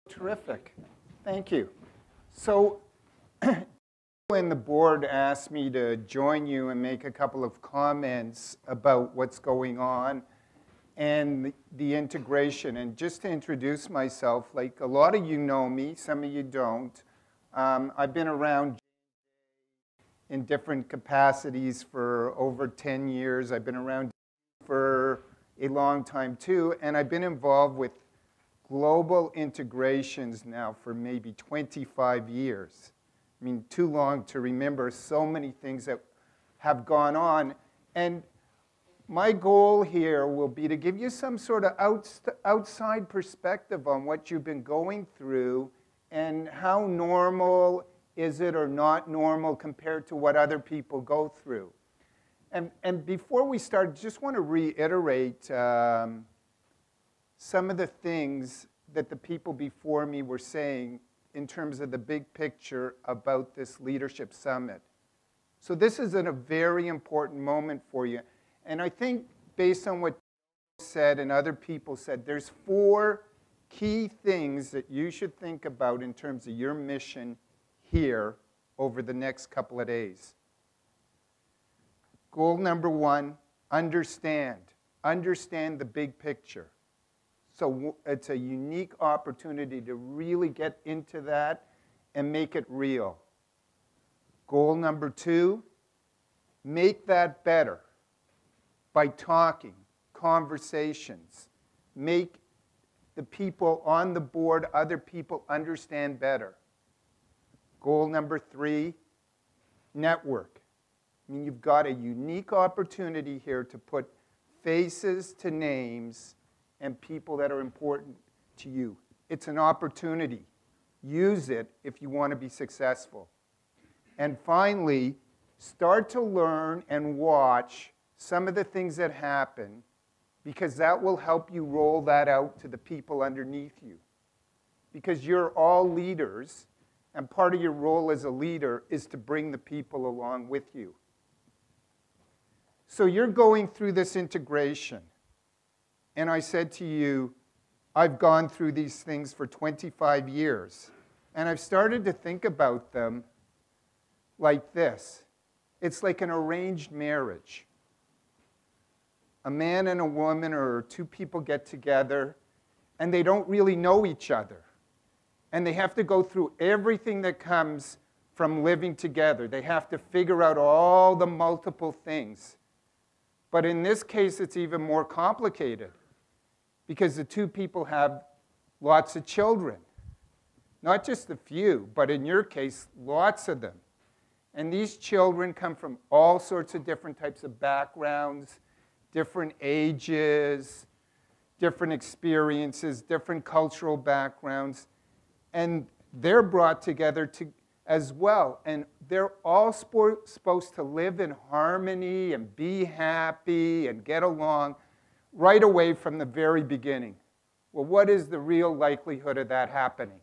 Terrific. Thank you. So, when the board asked me to join you and make a couple of comments about what's going on and the integration, and just to introduce myself, like a lot of you know me, some of you don't. I've been around in different capacities for over 10 years. I've been around for a long time too, and I've been involved with global integrations now for maybe 25 years. I mean, too long to remember so many things that have gone on. And my goal here will be to give you some sort of outside perspective on what you've been going through and how normal is it or not normal compared to what other people go through. And before we start, just want to reiterate some of the things that the people before me were saying in terms of the big picture about this leadership summit. So this is a very important moment for you. And I think based on what you said and other people said, there's 4 key things that you should think about in terms of your mission here over the next couple of days. Goal number 1, understand. Understand the big picture. So it's a unique opportunity to really get into that and make it real. Goal number 2, make that better by talking, conversations. Make the people on the board, other people understand better. Goal number 3, network. I mean, you've got a unique opportunity here to put faces to names and people that are important to you. It's an opportunity. Use it if you want to be successful. And finally, start to learn and watch some of the things that happen, because that will help you roll that out to the people underneath you. Because you're all leaders, and part of your role as a leader is to bring the people along with you. So you're going through this integration. And I said to you, I've gone through these things for 25 years. And I've started to think about them like this. It's like an arranged marriage. A man and a woman or 2 people get together, and they don't really know each other. And they have to go through everything that comes from living together. They have to figure out all the multiple things. But in this case, it's even more complicated, because the 2 people have lots of children. Not just a few, but in your case, lots of them. And these children come from all sorts of different types of backgrounds, different ages, different experiences, different cultural backgrounds. And they're brought together as well. And they're all supposed to live in harmony and be happy and get along right away from the very beginning. Well, what is the real likelihood of that happening?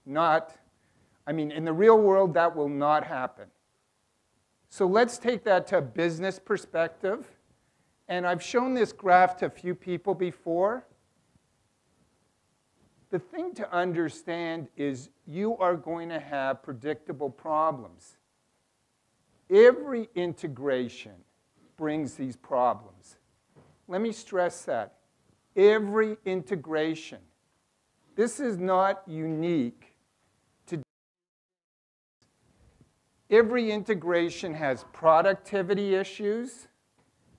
In the real world, that will not happen. So let's take that to a business perspective. And I've shown this graph to a few people before. The thing to understand is you are going to have predictable problems. Every integration brings these problems. Let me stress that. Every integration. This is not unique to. Every integration has productivity issues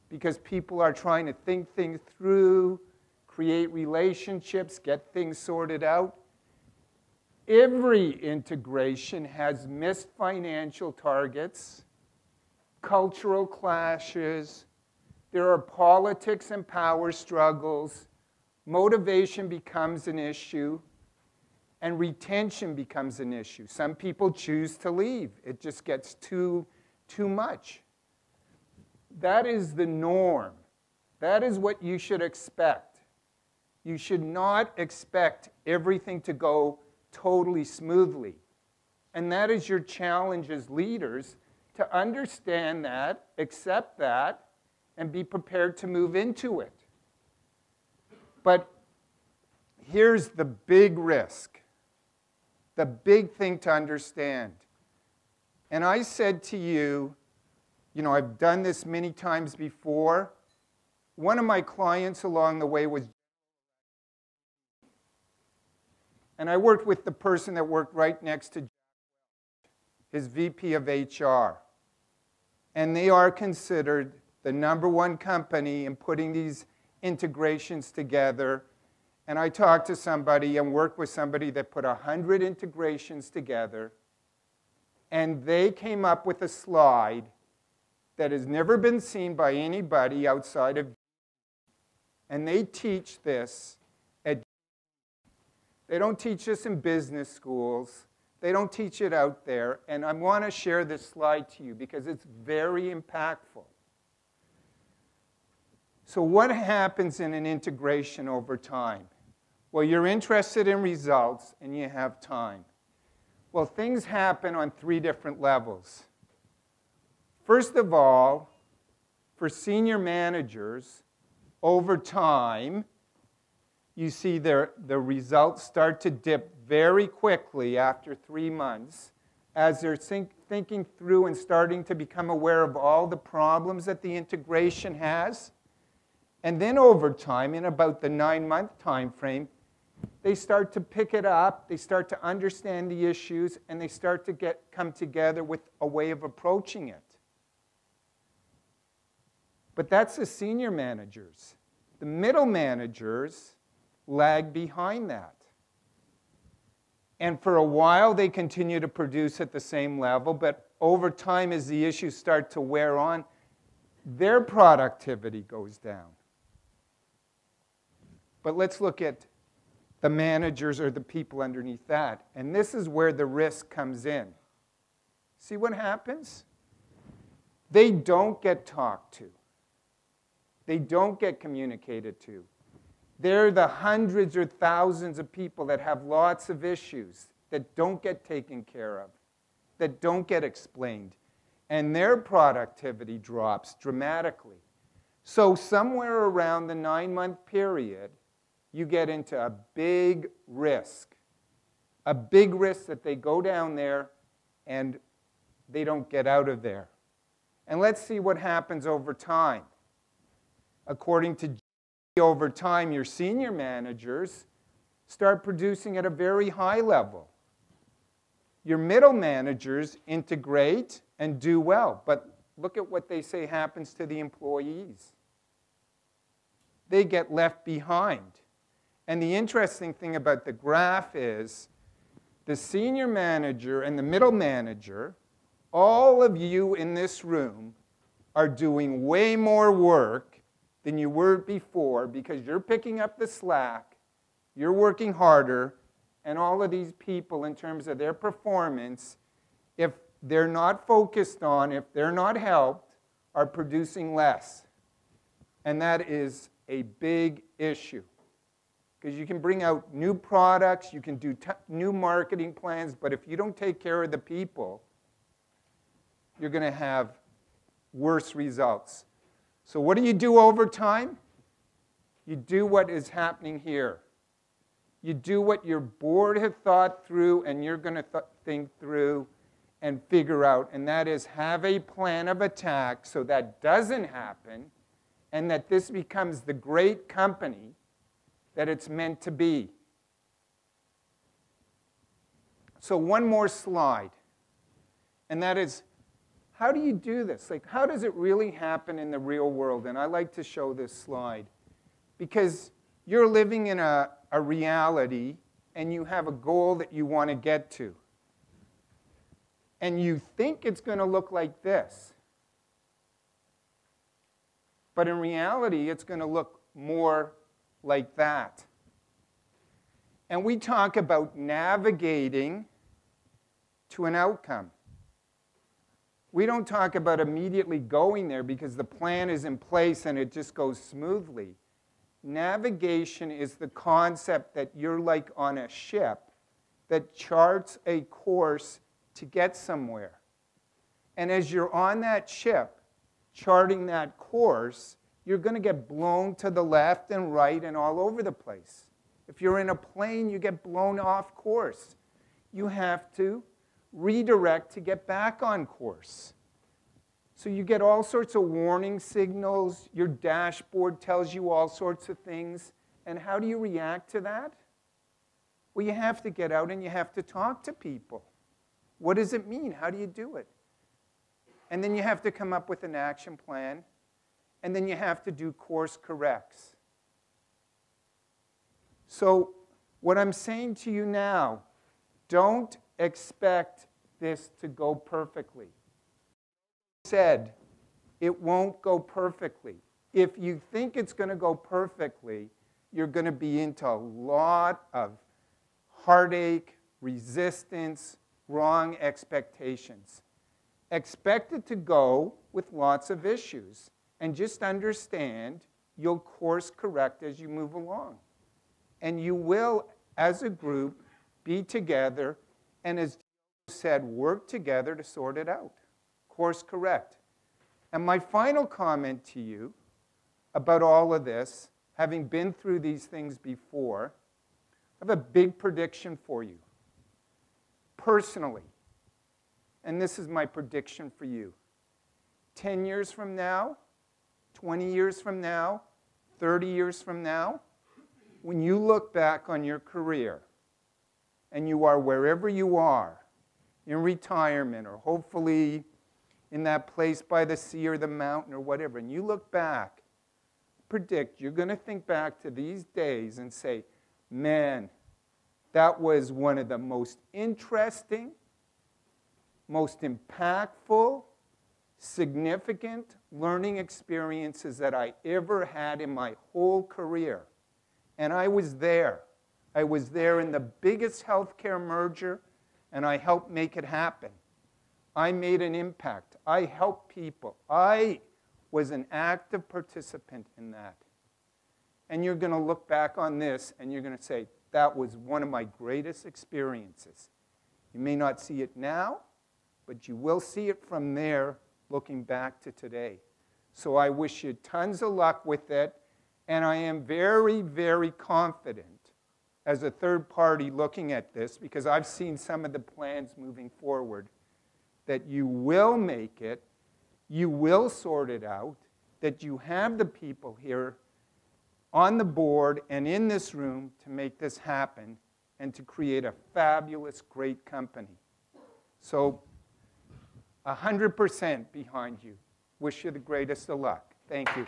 because people are trying to think things through, create relationships, get things sorted out. Every integration has missed financial targets, cultural clashes, there are politics and power struggles, motivation becomes an issue, and retention becomes an issue. Some people choose to leave. It just gets too much. That is the norm. That is what you should expect. You should not expect everything to go totally smoothly. And that is your challenge as leaders, to understand that, accept that, and be prepared to move into it. But here's the big risk, the big thing to understand. And I said to you, I've done this many times before. One of my clients along the way was, and I worked with the person that worked right next to his VP of HR. And they are considered the #1 company in putting these integrations together. And I talked to somebody and worked with somebody that put 100 integrations together. And they came up with a slide that has never been seen by anybody outside of. And they teach this at. They don't teach this in business schools. They don't teach it out there. And I want to share this slide to you because it's very impactful. So what happens in an integration over time? Well, you're interested in results and you have time. Well, things happen on 3 different levels. First of all, for senior managers, over time, you see the results start to dip very quickly after 3 months as they're thinking through and starting to become aware of all the problems that the integration has. And then over time, in about the 9-month time frame, they start to pick it up, they start to understand the issues, and they start to come together with a way of approaching it. But that's the senior managers. The middle managers lag behind that. And for a while, they continue to produce at the same level, but over time, as the issues start to wear on, their productivity goes down. But let's look at the managers or the people underneath that. And this is where the risk comes in. See what happens? They don't get talked to. They don't get communicated to. They're the hundreds or thousands of people that have lots of issues that don't get taken care of, that don't get explained. And their productivity drops dramatically. So somewhere around the 9-month period, you get into a big risk that they go down there and they don't get out of there. And let's see what happens over time. According to over time, your senior managers start producing at a very high level. Your middle managers integrate and do well, but look at what they say happens to the employees. They get left behind. And the interesting thing about the graph is the senior manager and the middle manager, all of you in this room are doing way more work than you were before because you're picking up the slack, you're working harder, and all of these people in terms of their performance, if they're not focused on, if they're not helped, are producing less. And that is a big issue. Because you can bring out new products, you can do new marketing plans, but if you don't take care of the people, you're going to have worse results. So what do you do over time? You do what is happening here. You do what your board have thought through and you're going to think through and figure out, and that is have a plan of attack so that doesn't happen and that this becomes the great company that it's meant to be. So one more slide, and that is, how do you do this? Like, how does it really happen in the real world? And I like to show this slide because you're living in a reality and you have a goal that you want to get to. And you think it's going to look like this. But in reality, it's going to look more like that. And we talk about navigating to an outcome. We don't talk about immediately going there because the plan is in place and it just goes smoothly. Navigation is the concept that you're like on a ship that charts a course to get somewhere. And as you're on that ship, charting that course, you're going to get blown to the left and right and all over the place. If you're in a plane, you get blown off course. You have to redirect to get back on course. So you get all sorts of warning signals. Your dashboard tells you all sorts of things. And how do you react to that? Well, you have to get out and you have to talk to people. What does it mean? How do you do it? And then you have to come up with an action plan. And then you have to do course corrects. So what I'm saying to you now, don't expect this to go perfectly. Said, it won't go perfectly. If you think it's going to go perfectly, you're going to be into a lot of heartache, resistance, wrong expectations. Expect it to go with lots of issues. And just understand you'll course correct as you move along. And you will, as a group, be together and, as Joe said, work together to sort it out. Course correct. And my final comment to you about all of this, having been through these things before, I have a big prediction for you. Personally, and this is my prediction for you, 10 years from now, 20 years from now, 30 years from now, when you look back on your career and you are wherever you are, in retirement or hopefully in that place by the sea or the mountain or whatever, and you look back, predict you're going to think back to these days and say, man, that was one of the most interesting, most impactful, significant learning experiences that I ever had in my whole career. And I was there. I was there in the biggest healthcare merger, and I helped make it happen. I made an impact. I helped people. I was an active participant in that. And you're going to look back on this, and you're going to say, that was one of my greatest experiences. You may not see it now, but you will see it from there, looking back to today. So I wish you tons of luck with it, and I am very, very confident as a third party looking at this, because I've seen some of the plans moving forward, that you will make it, you will sort it out, that you have the people here on the board and in this room to make this happen and to create a fabulous, great company. So 100% behind you. Wish you the greatest of luck. Thank you.